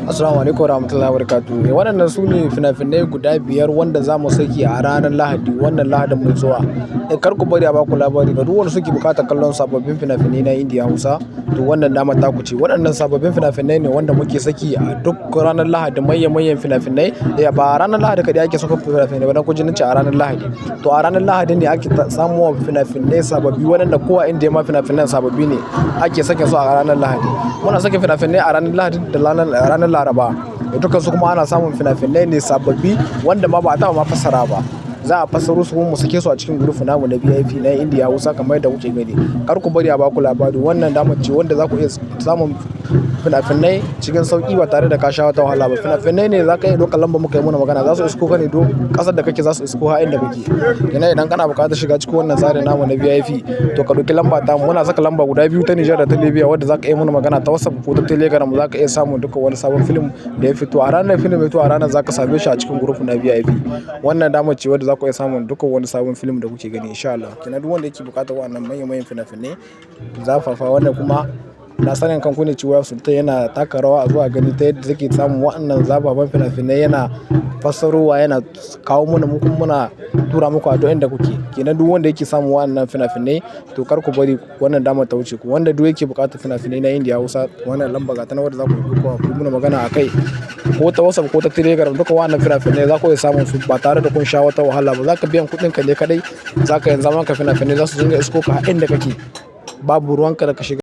Assalamu alaikum warahmatullahi wabarakatuh. Waɗannan su ne fina-finai guda biyar wanda za mu saki a ranar Lahadi, wannan Lahadin mai zuwa. Kar ku bari a baku labari ga duk wanda suke buƙatar kallon sababbin fina-finai na Indiya Hausa, to wannan dama ta ku ce. Waɗannan sababbin fina-finai ne wanda muke saki a duk ranar Lahadi, manyan fina-finai. Ba ranar Lahadi kaɗai ake saka fina-finai ba, dan ku ji nace a ranar Lahadi. To a ranar Lahadi ne ake samuwa fina-finai sababbi waɗanda kowa inda ma fina-finan sababbi ne ake sake su a ranar Lahadi. Muna sake fina-finai a ranar Lahadi da ranar Laraba. Dukansu kuma ana samun fina-finai ne sababbi wanda ma ba a taɓa ma fassara ba. Za a fassaro su kuma mu sake su a cikin group namu na VIP na Indiya Hausa kamar yadda kuke gani. Kar ku bari a baku labari, wannan damar ce wanda za ku iya samun fina-finai cikin sauƙi ba tare da ka sha wata wahala ba. Fina-finai ne za ka iya ɗaukar lamba muka yi muna magana, za su isko ka ne duk ƙasar da kake, za su isko ha inda kake. Idan kana buƙatar shiga cikin wannan tsarin namu na VIP, to ka ɗauki lamba ta mu. Muna saka lamba guda biyu ta Nijar da ta Libya wadda za ka iya muna magana ta WhatsApp ko ta Telegram, za ka iya samun duka wani sabon film da ya fito. A ranar film mai fito a ranar za ka same shi a cikin group na VIP. Wannan damar ce wadda za ku iya samun duka wani sabon film da kuke gani insha Allah. Duk wanda yake buƙatar wannan manyan fina-finai zafafa, wannan kuma na sanin kanku ne cewa Sultan yana taka rawa a zuwa gani ta yadda take samun waɗannan zababan fina-finai, yana fassarowa, yana kawo mana mu kuma muna tura muku a duk inda kuke. Duk wanda yake samun waɗannan fina-finai, to kar ku bari wannan damar ta wuce ku. Wanda duk yake buƙatar fina-finai na Indiya Hausa, wannan lamba ga ta nan wadda za ku ɗauko ku muna magana a kai, ko ta WhatsApp ko ta Telegram. Duka waɗannan fina-finai za ku iya samun su ba tare da kun sha wata wahala ba. Za ka biyan kuɗin ka ne kaɗai, za ka yanzu maka fina-finai za su dinga isko ka a inda kake, babu ruwanka da ka shiga.